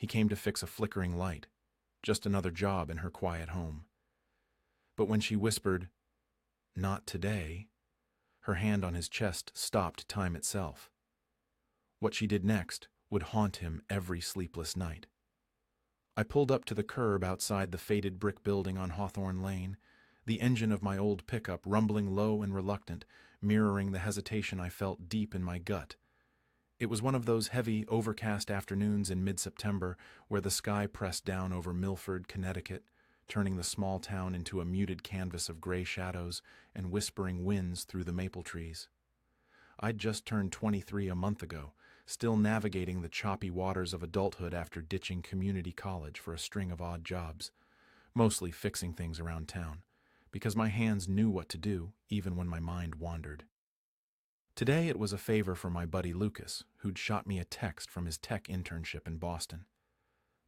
He came to fix a flickering light, just another job in her quiet home. But when she whispered, "Not today," her hand on his chest stopped time itself. What she did next would haunt him every sleepless night. I pulled up to the curb outside the faded brick building on Hawthorne Lane, the engine of my old pickup rumbling low and reluctant, mirroring the hesitation I felt deep in my gut. It was one of those heavy, overcast afternoons in mid-September where the sky pressed down over Milford, Connecticut, turning the small town into a muted canvas of gray shadows and whispering winds through the maple trees. I'd just turned 23 a month ago, still navigating the choppy waters of adulthood after ditching community college for a string of odd jobs, mostly fixing things around town, because my hands knew what to do even when my mind wandered. Today it was a favor for my buddy Lucas, who'd shot me a text from his tech internship in Boston.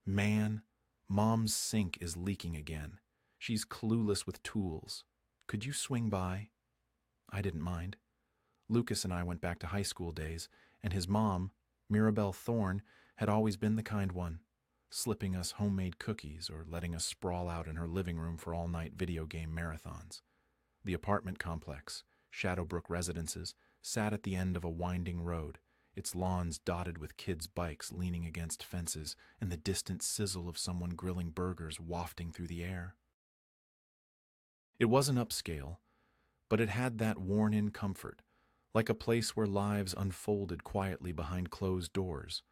"Man, Mom's sink is leaking again. She's clueless with tools. Could you swing by?" I didn't mind. Lucas and I went back to high school days, and his mom, Mirabelle Thorne, had always been the kind one, slipping us homemade cookies or letting us sprawl out in her living room for all-night video game marathons. The apartment complex, Shadowbrook Residences, sat at the end of a winding road, its lawns dotted with kids' bikes leaning against fences and the distant sizzle of someone grilling burgers wafting through the air. It wasn't upscale, but it had that worn-in comfort, like a place where lives unfolded quietly behind closed doors.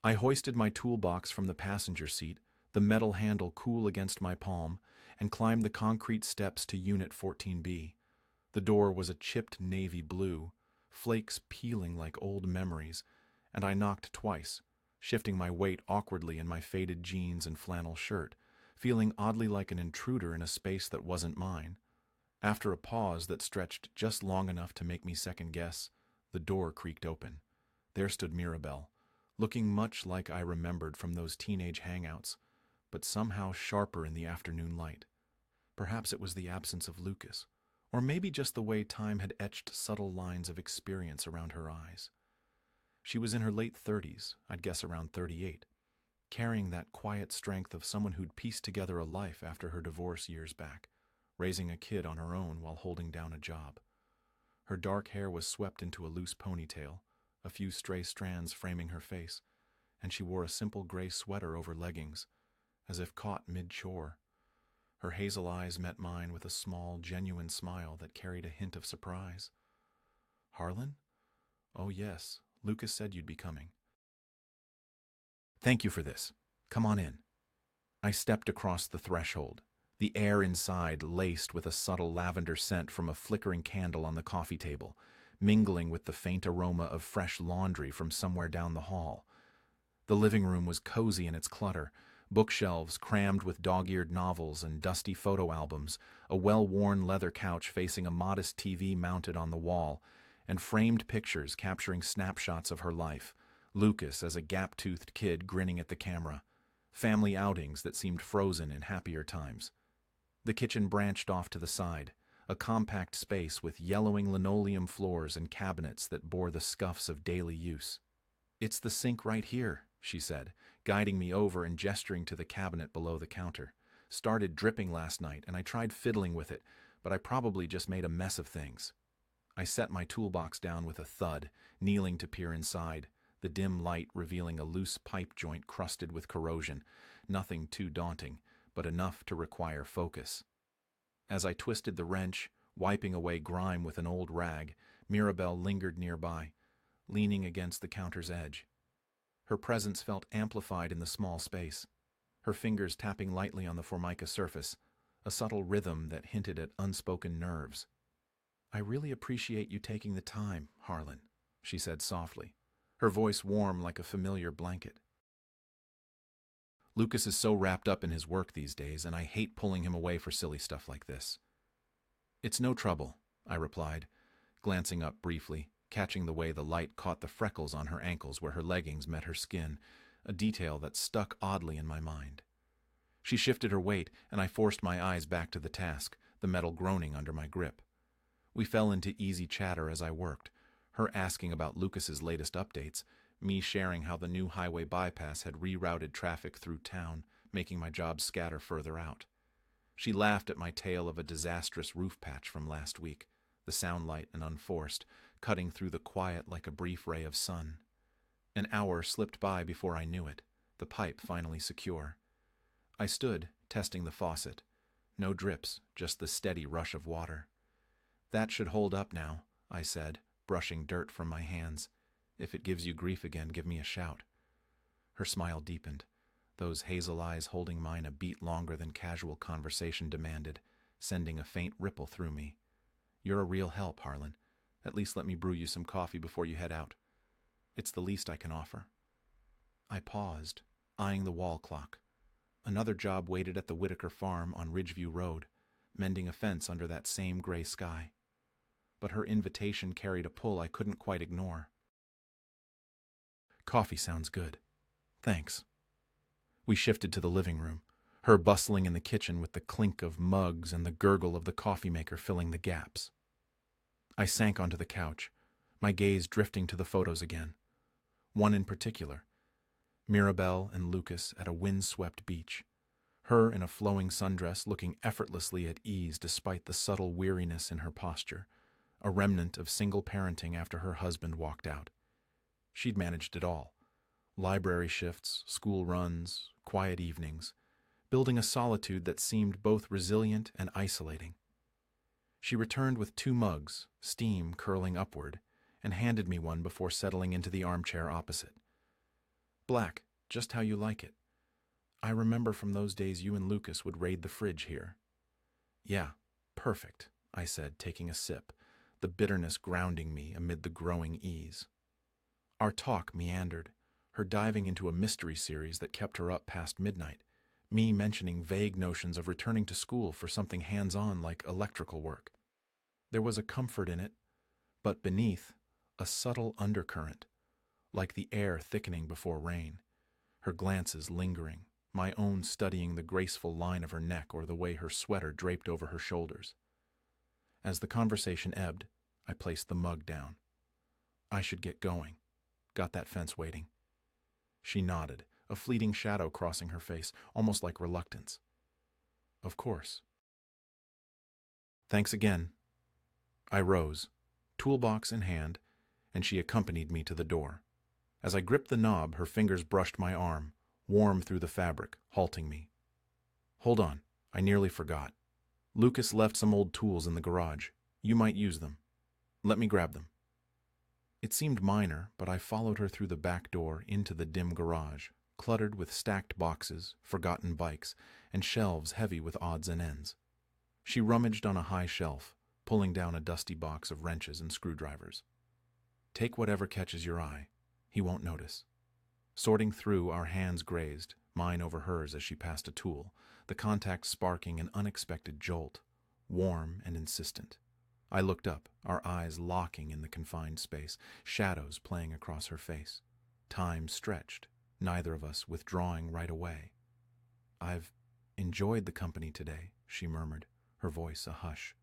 I hoisted my toolbox from the passenger seat, the metal handle cool against my palm, and climbed the concrete steps to Unit 14B. The door was a chipped navy blue, flakes peeling like old memories, and I knocked twice, shifting my weight awkwardly in my faded jeans and flannel shirt, feeling oddly like an intruder in a space that wasn't mine. After a pause that stretched just long enough to make me second-guess, the door creaked open. There stood Mirabelle, looking much like I remembered from those teenage hangouts, but somehow sharper in the afternoon light. Perhaps it was the absence of Lucas, or maybe just the way time had etched subtle lines of experience around her eyes. She was in her late 30s, I'd guess around 38, carrying that quiet strength of someone who'd pieced together a life after her divorce years back, raising a kid on her own while holding down a job. Her dark hair was swept into a loose ponytail, a few stray strands framing her face, and she wore a simple gray sweater over leggings, as if caught mid-chore. Her hazel eyes met mine with a small, genuine smile that carried a hint of surprise. "Harlan? Oh yes, Lucas said you'd be coming." "Thank you for this. Come on in." I stepped across the threshold, the air inside laced with a subtle lavender scent from a flickering candle on the coffee table, mingling with the faint aroma of fresh laundry from somewhere down the hall. The living room was cozy in its clutter, bookshelves crammed with dog-eared novels and dusty photo albums, a well-worn leather couch facing a modest TV mounted on the wall, and framed pictures capturing snapshots of her life, Lucas as a gap-toothed kid grinning at the camera, family outings that seemed frozen in happier times. The kitchen branched off to the side, a compact space with yellowing linoleum floors and cabinets that bore the scuffs of daily use. "It's the sink right here," she said, guiding me over and gesturing to the cabinet below the counter. "Started dripping last night, and I tried fiddling with it, but I probably just made a mess of things." I set my toolbox down with a thud, kneeling to peer inside, the dim light revealing a loose pipe joint crusted with corrosion, nothing too daunting, but enough to require focus. As I twisted the wrench, wiping away grime with an old rag, Mirabelle lingered nearby, leaning against the counter's edge. Her presence felt amplified in the small space, her fingers tapping lightly on the formica surface, a subtle rhythm that hinted at unspoken nerves. "I really appreciate you taking the time, Harlan," she said softly, her voice warm like a familiar blanket. "Lucas is so wrapped up in his work these days, and I hate pulling him away for silly stuff like this." "It's no trouble," I replied, glancing up briefly, catching the way the light caught the freckles on her ankles where her leggings met her skin, a detail that stuck oddly in my mind. She shifted her weight, and I forced my eyes back to the task, the metal groaning under my grip. We fell into easy chatter as I worked, her asking about Lucas's latest updates, me sharing how the new highway bypass had rerouted traffic through town, making my job scatter further out. She laughed at my tale of a disastrous roof patch from last week, the sound light and unforced, cutting through the quiet like a brief ray of sun. An hour slipped by before I knew it, the pipe finally secure. I stood, testing the faucet. No drips, just the steady rush of water. That should hold up now, I said, brushing dirt from my hands. If it gives you grief again, give me a shout. Her smile deepened, those hazel eyes holding mine a beat longer than casual conversation demanded, sending a faint ripple through me. You're a real help, Harlan. At least let me brew you some coffee before you head out. It's the least I can offer. I paused, eyeing the wall clock. Another job waited at the Whitaker farm on Ridgeview Road, mending a fence under that same gray sky. But her invitation carried a pull I couldn't quite ignore. Coffee sounds good. Thanks. We shifted to the living room, her bustling in the kitchen with the clink of mugs and the gurgle of the coffee maker filling the gaps. I sank onto the couch, my gaze drifting to the photos again. One in particular, Mirabelle and Lucas at a wind-swept beach, her in a flowing sundress looking effortlessly at ease despite the subtle weariness in her posture, a remnant of single parenting after her husband walked out. She'd managed it all. Library shifts, school runs, quiet evenings, building a solitude that seemed both resilient and isolating. She returned with 2 mugs, steam curling upward, and handed me one before settling into the armchair opposite. Black, just how you like it. I remember from those days you and Lucas would raid the fridge here. Yeah, perfect, I said, taking a sip, the bitterness grounding me amid the growing ease. Our talk meandered, her diving into a mystery series that kept her up past midnight, me mentioning vague notions of returning to school for something hands-on like electrical work. There was a comfort in it, but beneath, a subtle undercurrent, like the air thickening before rain, her glances lingering, my own studying the graceful line of her neck or the way her sweater draped over her shoulders. As the conversation ebbed, I placed the mug down. I should get going. Got that fence waiting. She nodded, a fleeting shadow crossing her face, almost like reluctance. Of course. Thanks again. I rose, toolbox in hand, and she accompanied me to the door. As I gripped the knob, her fingers brushed my arm, warm through the fabric, halting me. Hold on, I nearly forgot. Lucas left some old tools in the garage. You might use them. Let me grab them. It seemed minor, but I followed her through the back door into the dim garage, cluttered with stacked boxes, forgotten bikes, and shelves heavy with odds and ends. She rummaged on a high shelf, pulling down a dusty box of wrenches and screwdrivers. Take whatever catches your eye. He won't notice. Sorting through, our hands grazed, mine over hers as she passed a tool, the contact sparking an unexpected jolt, warm and insistent. I looked up, our eyes locking in the confined space, shadows playing across her face. Time stretched, neither of us withdrawing right away. I've enjoyed the company today, she murmured, her voice a hush.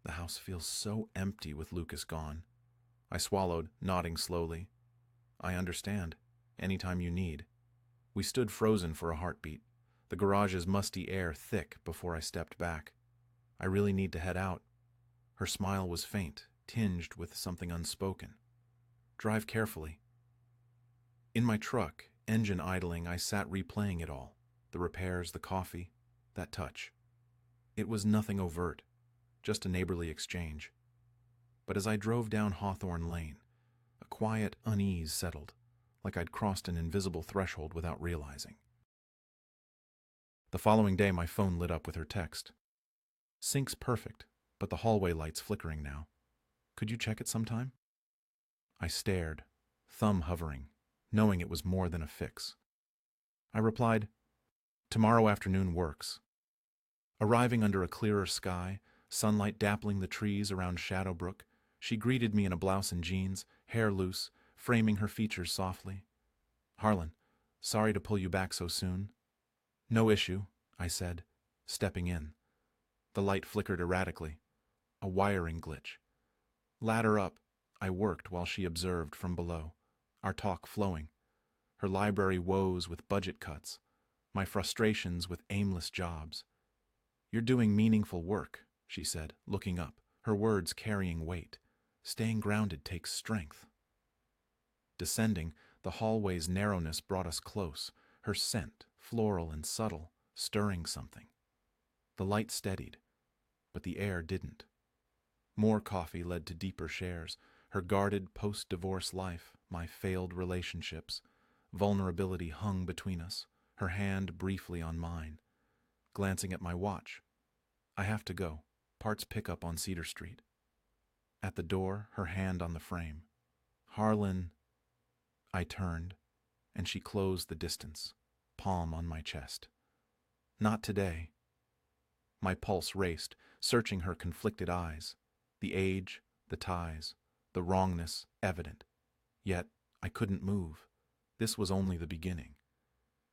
The house feels so empty with Lucas gone. I swallowed, nodding slowly. I understand. Anytime you need. We stood frozen for a heartbeat, the garage's musty air thick before I stepped back. I really need to head out. Her smile was faint, tinged with something unspoken. Drive carefully. In my truck, engine idling, I sat replaying it all. The repairs, the coffee, that touch. It was nothing overt, just a neighborly exchange. But as I drove down Hawthorne Lane, a quiet unease settled, like I'd crossed an invisible threshold without realizing. The following day, my phone lit up with her text. Sync's perfect, but the hallway light's flickering now. Could you check it sometime? I stared, thumb hovering, knowing it was more than a fix. I replied, tomorrow afternoon works. Arriving under a clearer sky, sunlight dappling the trees around Shadowbrook, she greeted me in a blouse and jeans, hair loose, framing her features softly. Harlan, sorry to pull you back so soon. No issue, I said, stepping in. The light flickered erratically, a wiring glitch. Ladder up, I worked while she observed from below, our talk flowing, her library woes with budget cuts, my frustrations with aimless jobs. "You're doing meaningful work," she said, looking up, her words carrying weight. "Staying grounded takes strength." Descending, the hallway's narrowness brought us close, her scent, floral and subtle, stirring something. The light steadied, but the air didn't. More coffee led to deeper shares, her guarded post-divorce life, my failed relationships. Vulnerability hung between us, her hand briefly on mine. Glancing at my watch, "I have to go. Parts pickup on Cedar Street." At the door, her hand on the frame. "Harlan." I turned, and she closed the distance, palm on my chest. "Not today." My pulse raced, searching her conflicted eyes. The age, the ties, the wrongness evident. Yet I couldn't move. This was only the beginning.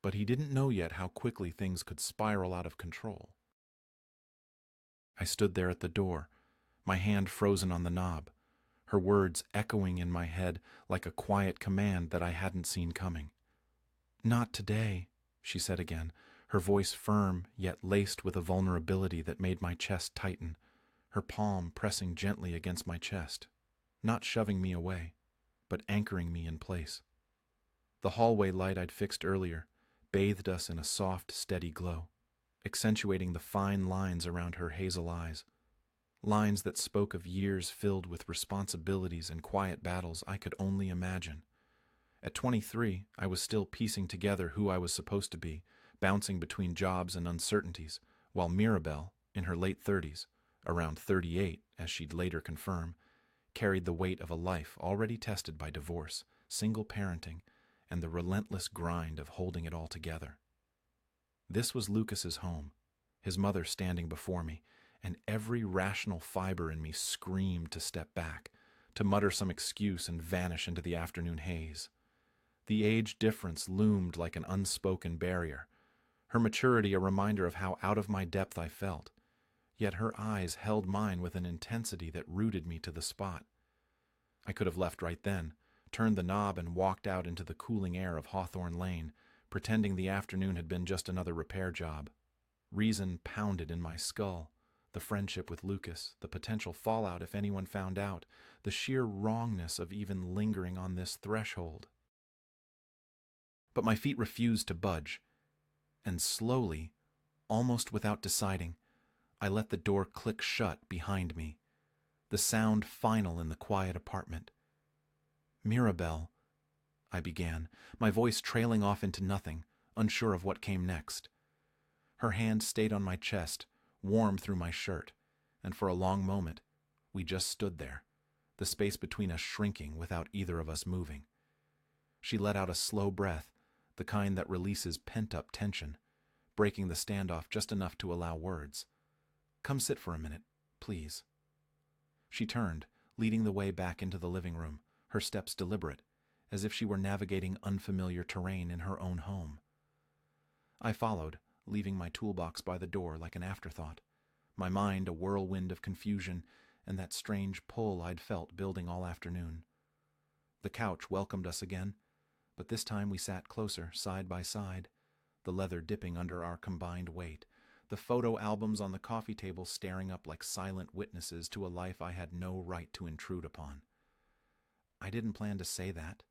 But he didn't know yet how quickly things could spiral out of control. I stood there at the door, my hand frozen on the knob, her words echoing in my head like a quiet command that I hadn't seen coming. "Not today," she said again, her voice firm yet laced with a vulnerability that made my chest tighten, her palm pressing gently against my chest, not shoving me away, but anchoring me in place. The hallway light I'd fixed earlier bathed us in a soft, steady glow, accentuating the fine lines around her hazel eyes, lines that spoke of years filled with responsibilities and quiet battles I could only imagine. At 23, I was still piecing together who I was supposed to be, bouncing between jobs and uncertainties, while Mirabelle, in her late 30s, around 38, as she'd later confirm, carried the weight of a life already tested by divorce, single parenting, and the relentless grind of holding it all together. This was Lucas's home, his mother standing before me, and every rational fiber in me screamed to step back, to mutter some excuse and vanish into the afternoon haze. The age difference loomed like an unspoken barrier, her maturity a reminder of how out of my depth I felt, yet her eyes held mine with an intensity that rooted me to the spot. I could have left right then, turned the knob and walked out into the cooling air of Hawthorne Lane, pretending the afternoon had been just another repair job. Reason pounded in my skull. The friendship with Lucas, the potential fallout if anyone found out, the sheer wrongness of even lingering on this threshold. But my feet refused to budge, and slowly, almost without deciding, I let the door click shut behind me, the sound final in the quiet apartment. "Mirabelle," I began, my voice trailing off into nothing, unsure of what came next. Her hand stayed on my chest, warm through my shirt, and for a long moment, we just stood there, the space between us shrinking without either of us moving. She let out a slow breath, the kind that releases pent-up tension, breaking the standoff just enough to allow words. "Come sit for a minute, please." She turned, leading the way back into the living room, her steps deliberate, as if she were navigating unfamiliar terrain in her own home. I followed, leaving my toolbox by the door like an afterthought, my mind a whirlwind of confusion and that strange pull I'd felt building all afternoon. The couch welcomed us again, but this time we sat closer, side by side, the leather dipping under our combined weight, the photo albums on the coffee table staring up like silent witnesses to a life I had no right to intrude upon. "I didn't plan to say that,"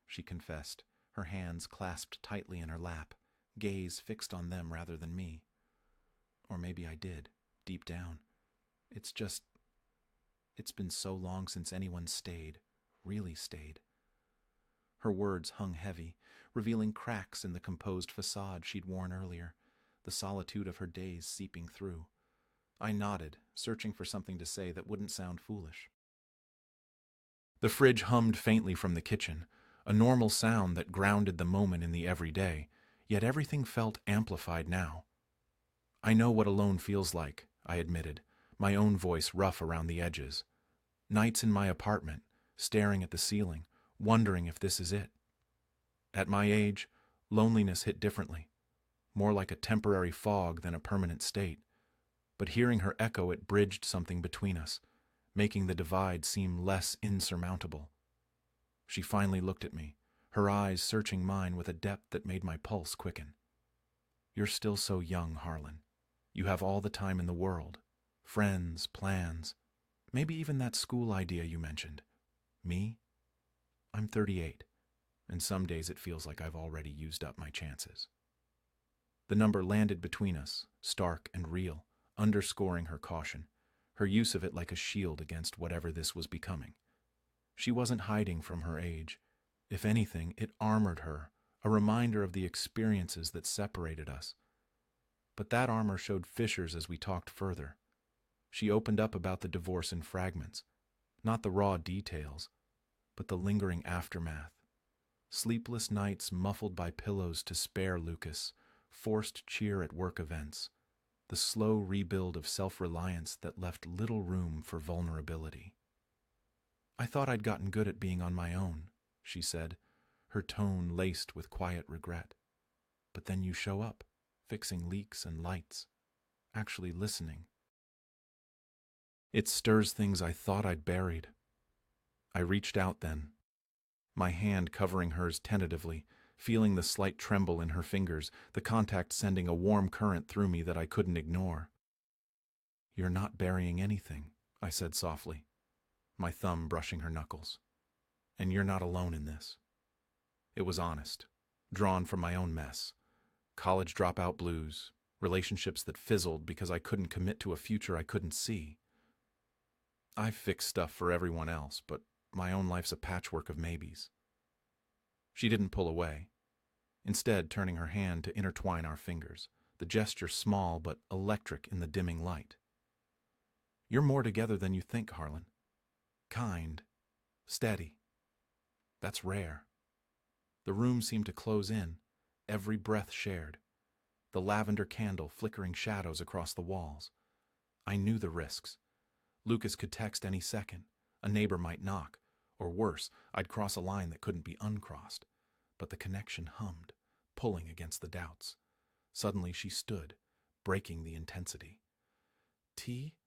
she confessed, her hands clasped tightly in her lap, gaze fixed on them rather than me. Or maybe I did, deep down. It's been so long since anyone stayed, really stayed. Her words hung heavy, revealing cracks in the composed facade she'd worn earlier, the solitude of her days seeping through. I nodded, searching for something to say that wouldn't sound foolish. The fridge hummed faintly from the kitchen, a normal sound that grounded the moment in the everyday, yet everything felt amplified now. "I know what alone feels like," I admitted, my own voice rough around the edges. "Nights in my apartment, staring at the ceiling, wondering if this is it." At my age, loneliness hit differently, more like a temporary fog than a permanent state. But hearing her echo, it bridged something between us, making the divide seem less insurmountable. She finally looked at me, her eyes searching mine with a depth that made my pulse quicken. "You're still so young, Harlan. You have all the time in the world. Friends, plans, maybe even that school idea you mentioned. Me? I'm 38, and some days it feels like I've already used up my chances." The number landed between us, stark and real, underscoring her caution, her use of it like a shield against whatever this was becoming. She wasn't hiding from her age. If anything, it armored her, a reminder of the experiences that separated us. But that armor showed fissures as we talked further. She opened up about the divorce in fragments, not the raw details, but the lingering aftermath. Sleepless nights muffled by pillows to spare Lucas, forced cheer at work events, the slow rebuild of self-reliance that left little room for vulnerability. "I thought I'd gotten good at being on my own," she said, her tone laced with quiet regret. "But then you show up, fixing leaks and lights, actually listening. It stirs things I thought I'd buried." I reached out then, my hand covering hers tentatively, feeling the slight tremble in her fingers, the contact sending a warm current through me that I couldn't ignore. "You're not burying anything," I said softly, my thumb brushing her knuckles. "And you're not alone in this." It was honest, drawn from my own mess. College dropout blues, relationships that fizzled because I couldn't commit to a future I couldn't see. I've fixed stuff for everyone else, but my own life's a patchwork of maybes. She didn't pull away, instead turning her hand to intertwine our fingers, the gesture small but electric in the dimming light. "You're more together than you think, Harlan. Kind, steady. That's rare." The room seemed to close in, every breath shared, the lavender candle flickering shadows across the walls. I knew the risks. Lucas could text any second, a neighbor might knock, or worse, I'd cross a line that couldn't be uncrossed. But the connection hummed, pulling against the doubts. Suddenly she stood, breaking the intensity. "Tea?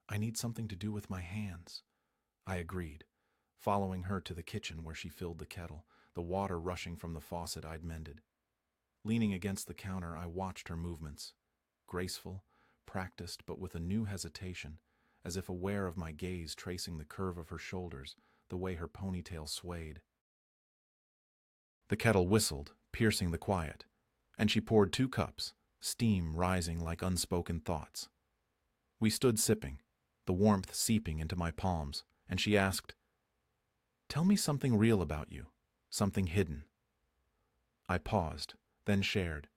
I need something to do with my hands." I agreed, following her to the kitchen where she filled the kettle, the water rushing from the faucet I'd mended. Leaning against the counter, I watched her movements, graceful, practiced, but with a new hesitation, as if aware of my gaze tracing the curve of her shoulders, the way her ponytail swayed. The kettle whistled, piercing the quiet, and she poured 2 cups, steam rising like unspoken thoughts. We stood sipping, the warmth seeping into my palms, and she asked, "Tell me something real about you, something hidden." I paused, then shared.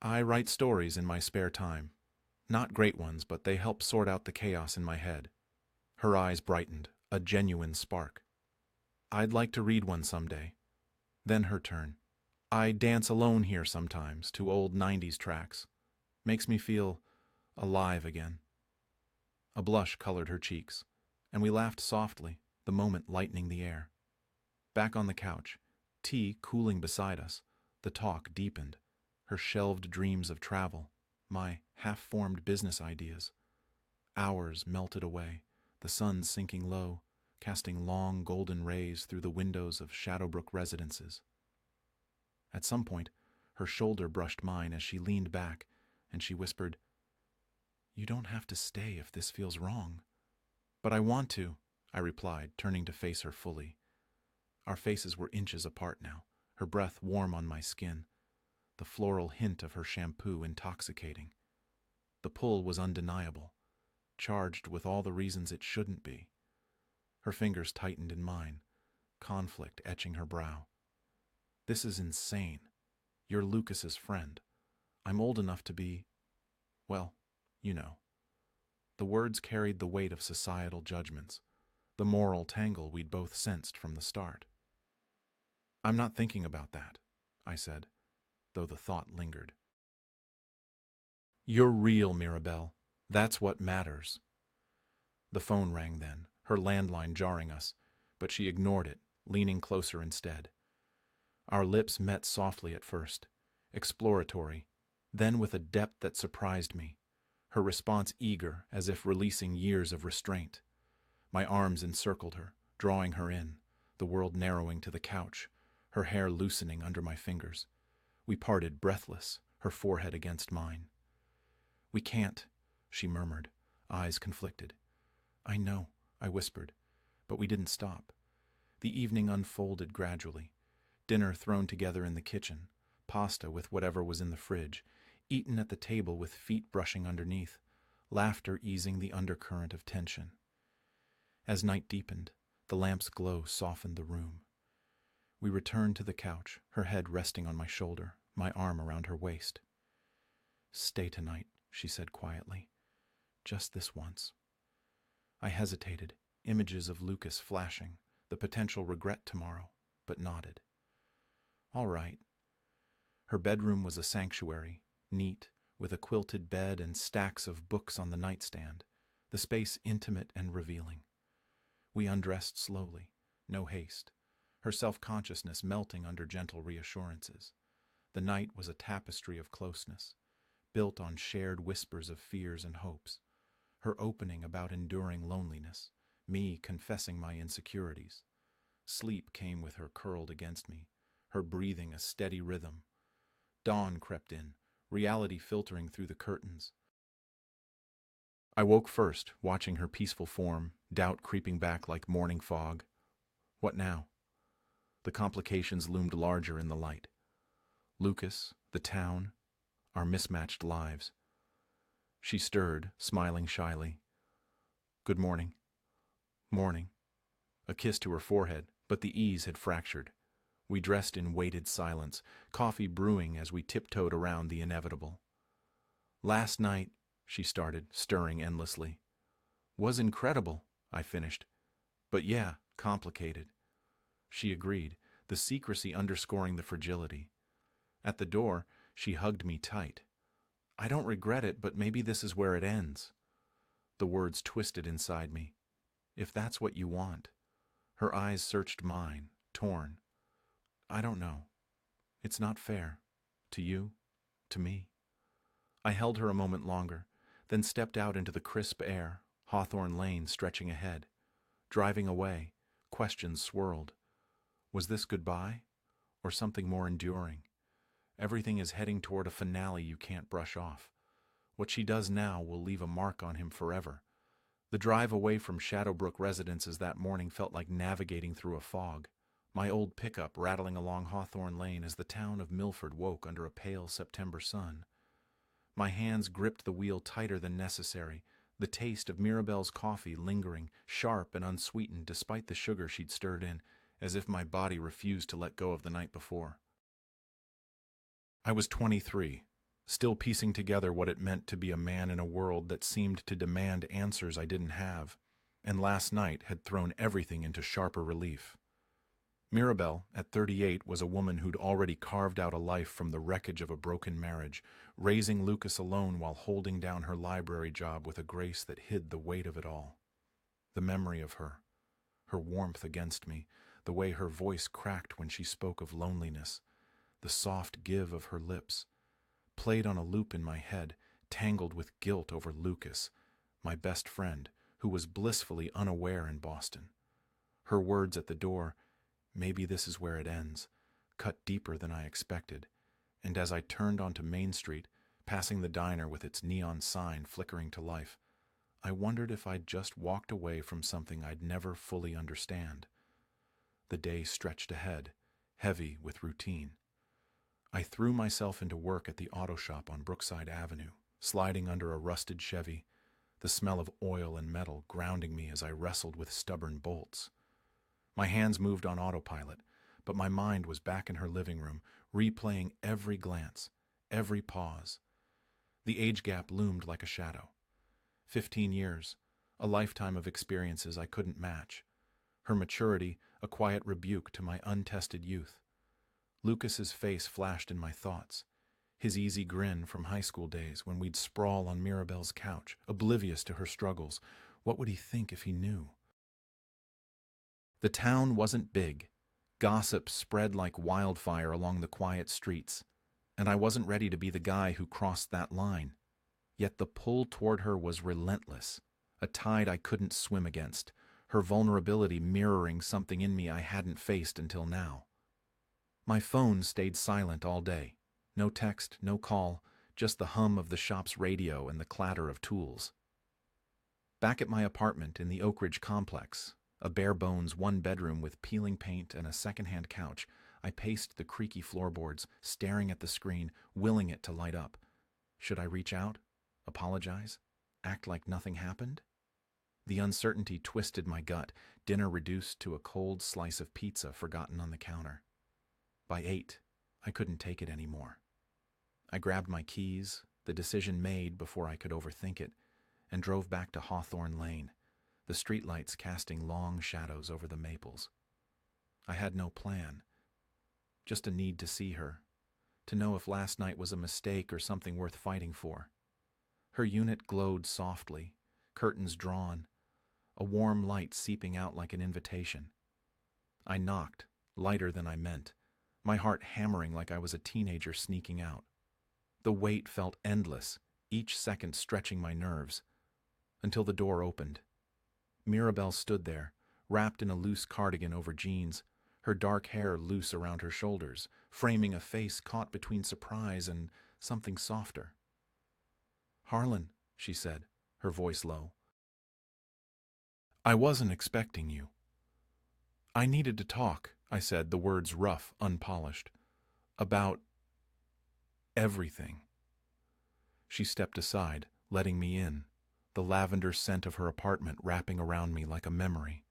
"I write stories in my spare time. Not great ones, but they help sort out the chaos in my head." Her eyes brightened, a genuine spark. "I'd like to read one someday." Then her turn. "I dance alone here sometimes to old 90s tracks. Makes me feel alive again." A blush colored her cheeks, and we laughed softly, the moment lightening the air. Back on the couch, tea cooling beside us, the talk deepened, her shelved dreams of travel, my half-formed business ideas. Hours melted away, the sun sinking low, casting long golden rays through the windows of Shadowbrook residences. At some point, her shoulder brushed mine as she leaned back, and she whispered, "You don't have to stay if this feels wrong." "But I want to," I replied, turning to face her fully. Our faces were inches apart now, her breath warm on my skin, the floral hint of her shampoo intoxicating. The pull was undeniable, charged with all the reasons it shouldn't be. Her fingers tightened in mine, conflict etching her brow. "This is insane. You're Lucas's friend. I'm old enough to be, well, you know." The words carried the weight of societal judgments, the moral tangle we'd both sensed from the start. "I'm not thinking about that," I said, though the thought lingered. "You're real, Mirabelle. That's what matters." The phone rang then, her landline jarring us, but she ignored it, leaning closer instead. Our lips met softly at first, exploratory, then with a depth that surprised me, her response eager, as if releasing years of restraint. My arms encircled her, drawing her in, the world narrowing to the couch, her hair loosening under my fingers. We parted, breathless, her forehead against mine. "We can't," she murmured, eyes conflicted. "I know," I whispered, but we didn't stop. The evening unfolded gradually. Dinner thrown together in the kitchen, pasta with whatever was in the fridge, eaten at the table with feet brushing underneath, laughter easing the undercurrent of tension. As night deepened, the lamp's glow softened the room. We returned to the couch, her head resting on my shoulder, my arm around her waist. "Stay tonight," she said quietly. "Just this once." I hesitated, images of Lucas flashing, the potential regret tomorrow, but nodded. "All right." Her bedroom was a sanctuary, neat, with a quilted bed and stacks of books on the nightstand, the space intimate and revealing. We undressed slowly, no haste, her self-consciousness melting under gentle reassurances. The night was a tapestry of closeness, built on shared whispers of fears and hopes, her opening about enduring loneliness, me confessing my insecurities. Sleep came with her curled against me, her breathing a steady rhythm. Dawn crept in, reality filtering through the curtains. I woke first, watching her peaceful form, doubt creeping back like morning fog. What now? The complications loomed larger in the light. Lucas, the town, our mismatched lives. She stirred, smiling shyly. "Good morning." "Morning." A kiss to her forehead, but the ease had fractured. We dressed in weighted silence, coffee brewing as we tiptoed around the inevitable. "Last night," she started, stirring endlessly. "Was incredible," I finished. "But yeah, complicated." She agreed, the secrecy underscoring the fragility. At the door, she hugged me tight. "I don't regret it, but maybe this is where it ends." The words twisted inside me. "If that's what you want." Her eyes searched mine, torn. "I don't know. It's not fair. To you, to me." I held her a moment longer, then stepped out into the crisp air, Hawthorne Lane stretching ahead. Driving away, questions swirled. Was this goodbye, or something more enduring? Everything is heading toward a finale you can't brush off. What she does now will leave a mark on him forever. The drive away from Shadowbrook Residences that morning felt like navigating through a fog. My old pickup rattling along Hawthorne Lane as the town of Milford woke under a pale September sun. My hands gripped the wheel tighter than necessary, the taste of Mirabelle's coffee lingering, sharp and unsweetened despite the sugar she'd stirred in, as if my body refused to let go of the night before. I was 23, still piecing together what it meant to be a man in a world that seemed to demand answers I didn't have, and last night had thrown everything into sharper relief. Mirabelle, at 38, was a woman who'd already carved out a life from the wreckage of a broken marriage, raising Lucas alone while holding down her library job with a grace that hid the weight of it all. The memory of her warmth against me, the way her voice cracked when she spoke of loneliness, the soft give of her lips, played on a loop in my head, tangled with guilt over Lucas, my best friend, who was blissfully unaware in Boston. Her words at the door, "Maybe this is where it ends," cut deeper than I expected, and as I turned onto Main Street, passing the diner with its neon sign flickering to life, I wondered if I'd just walked away from something I'd never fully understand. The day stretched ahead, heavy with routine. I threw myself into work at the auto shop on Brookside Avenue, sliding under a rusted Chevy, the smell of oil and metal grounding me as I wrestled with stubborn bolts. My hands moved on autopilot, but my mind was back in her living room, replaying every glance, every pause. The age gap loomed like a shadow. 15 years, a lifetime of experiences I couldn't match. Her maturity, a quiet rebuke to my untested youth. Lucas's face flashed in my thoughts, his easy grin from high school days when we'd sprawl on Mirabelle's couch, oblivious to her struggles. What would he think if he knew? The town wasn't big. Gossip spread like wildfire along the quiet streets, and I wasn't ready to be the guy who crossed that line. Yet the pull toward her was relentless, a tide I couldn't swim against, her vulnerability mirroring something in me I hadn't faced until now. My phone stayed silent all day. No text, no call, just the hum of the shop's radio and the clatter of tools. Back at my apartment in the Oak Ridge complex, a bare-bones one-bedroom with peeling paint and a second-hand couch, I paced the creaky floorboards, staring at the screen, willing it to light up. Should I reach out? Apologize? Act like nothing happened? The uncertainty twisted my gut, dinner reduced to a cold slice of pizza forgotten on the counter. By 8, I couldn't take it anymore. I grabbed my keys, the decision made before I could overthink it, and drove back to Hawthorne Lane, the streetlights casting long shadows over the maples. I had no plan, just a need to see her, to know if last night was a mistake or something worth fighting for. Her unit glowed softly, curtains drawn, a warm light seeping out like an invitation. I knocked, lighter than I meant, my heart hammering like I was a teenager sneaking out. The wait felt endless, each second stretching my nerves, until the door opened. Mirabelle stood there, wrapped in a loose cardigan over jeans, her dark hair loose around her shoulders, framing a face caught between surprise and something softer. "Harlan," she said, her voice low. "I wasn't expecting you." "I needed to talk," I said, the words rough, unpolished. "About everything." She stepped aside, letting me in, the lavender scent of her apartment wrapping around me like a memory.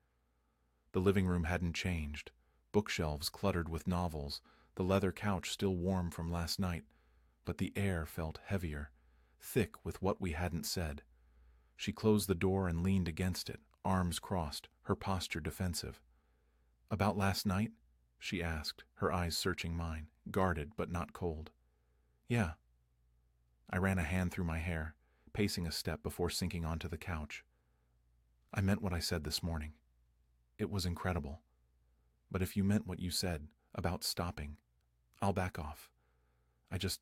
The living room hadn't changed, bookshelves cluttered with novels, the leather couch still warm from last night, but the air felt heavier, thick with what we hadn't said. She closed the door and leaned against it, arms crossed, her posture defensive. "About last night?" she asked, her eyes searching mine, guarded but not cold. "Yeah." I ran a hand through my hair, pacing a step before sinking onto the couch. "I meant what I said this morning. It was incredible. But if you meant what you said about stopping, I'll back off. I just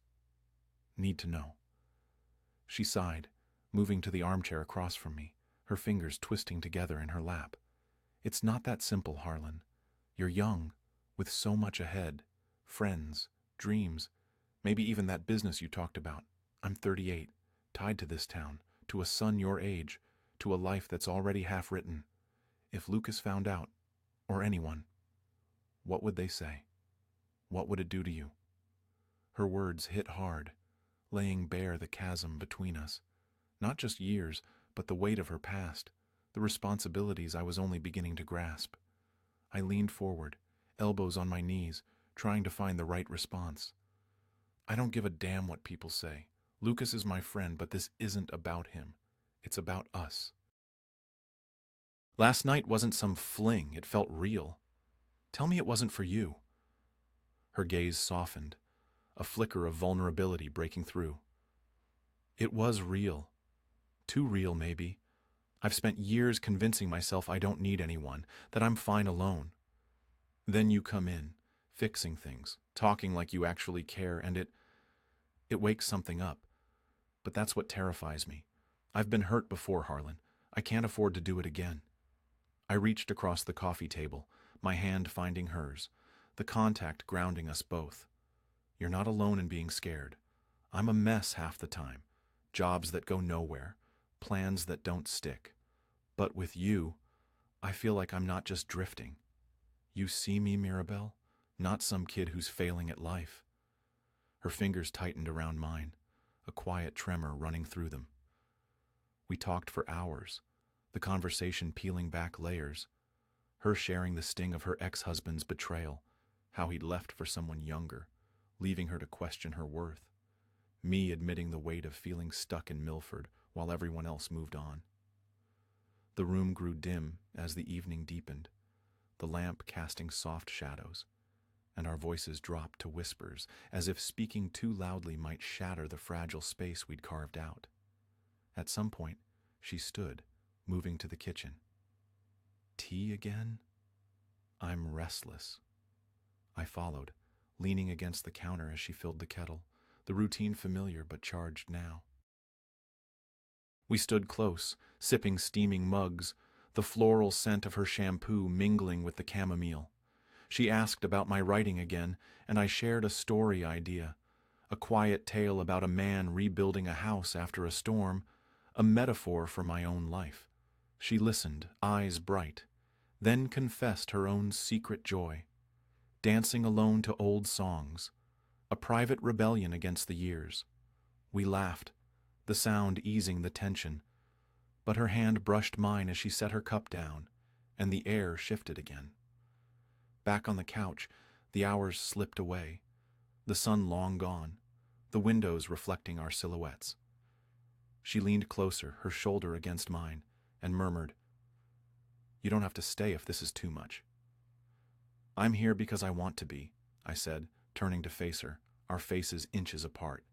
need to know." She sighed, moving to the armchair across from me, her fingers twisting together in her lap. "It's not that simple, Harlan. You're young, with so much ahead. Friends, dreams, maybe even that business you talked about. I'm 38, tied to this town, to a son your age, to a life that's already half written. If Lucas found out, or anyone, what would they say? What would it do to you?" Her words hit hard, laying bare the chasm between us. Not just years, but the weight of her past, the responsibilities I was only beginning to grasp. I leaned forward, elbows on my knees, trying to find the right response. "I don't give a damn what people say. Lucas is my friend, but this isn't about him. It's about us. Last night wasn't some fling, it felt real. Tell me it wasn't for you." Her gaze softened, a flicker of vulnerability breaking through. "It was real. Too real, maybe. I've spent years convincing myself I don't need anyone, that I'm fine alone. Then you come in, fixing things, talking like you actually care, and it wakes something up. But that's what terrifies me. I've been hurt before, Harlan. I can't afford to do it again." I reached across the coffee table, my hand finding hers, the contact grounding us both. "You're not alone in being scared. I'm a mess half the time. Jobs that go nowhere, plans that don't stick. But with you, I feel like I'm not just drifting. You see me, Mirabelle? Not some kid who's failing at life." Her fingers tightened around mine, a quiet tremor running through them. We talked for hours, the conversation peeling back layers, her sharing the sting of her ex-husband's betrayal, how he'd left for someone younger, leaving her to question her worth, me admitting the weight of feeling stuck in Milford while everyone else moved on. The room grew dim as the evening deepened, the lamp casting soft shadows, and our voices dropped to whispers, as if speaking too loudly might shatter the fragile space we'd carved out. At some point, she stood, moving to the kitchen. "Tea again?" "I'm restless." I followed, leaning against the counter as she filled the kettle, the routine familiar but charged now. We stood close, sipping steaming mugs, the floral scent of her shampoo mingling with the chamomile. She asked about my writing again, and I shared a story idea, a quiet tale about a man rebuilding a house after a storm, a metaphor for my own life. She listened, eyes bright, then confessed her own secret joy, dancing alone to old songs, a private rebellion against the years. We laughed, the sound easing the tension, but her hand brushed mine as she set her cup down, and the air shifted again. Back on the couch, the hours slipped away, the sun long gone, the windows reflecting our silhouettes. She leaned closer, her shoulder against mine, and murmured, "You don't have to stay if this is too much." "I'm here because I want to be," I said, turning to face her, our faces inches apart.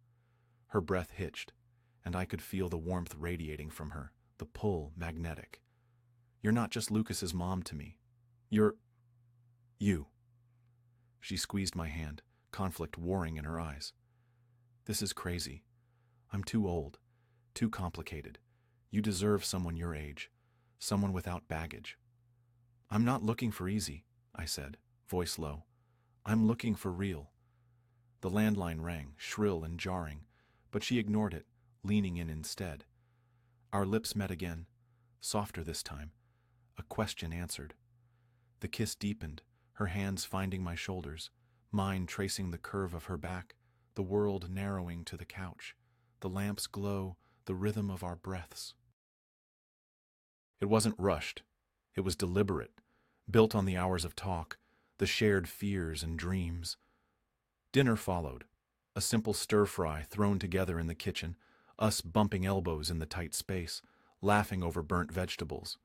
Her breath hitched, and I could feel the warmth radiating from her, the pull magnetic. "You're not just Lucas's mom to me. You're... you." She squeezed my hand, conflict warring in her eyes. "This is crazy. I'm too old, too complicated. You deserve someone your age, someone without baggage." "I'm not looking for easy," I said, voice low. "I'm looking for real." The landline rang, shrill and jarring, but she ignored it, leaning in instead. Our lips met again, softer this time. A question answered. The kiss deepened, her hands finding my shoulders, mine tracing the curve of her back, the world narrowing to the couch, the lamp's glow, the rhythm of our breaths. It wasn't rushed. It was deliberate, built on the hours of talk, the shared fears and dreams. Dinner followed, a simple stir-fry thrown together in the kitchen, us bumping elbows in the tight space, laughing over burnt vegetables.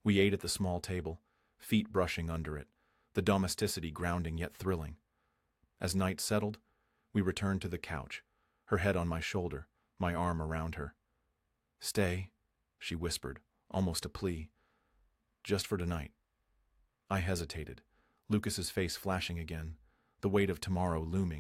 We ate at the small table, feet brushing under it, the domesticity grounding yet thrilling. As night settled, we returned to the couch, her head on my shoulder, my arm around her. "Stay," she whispered, almost a plea. "Just for tonight." I hesitated, Lucas's face flashing again, the weight of tomorrow looming.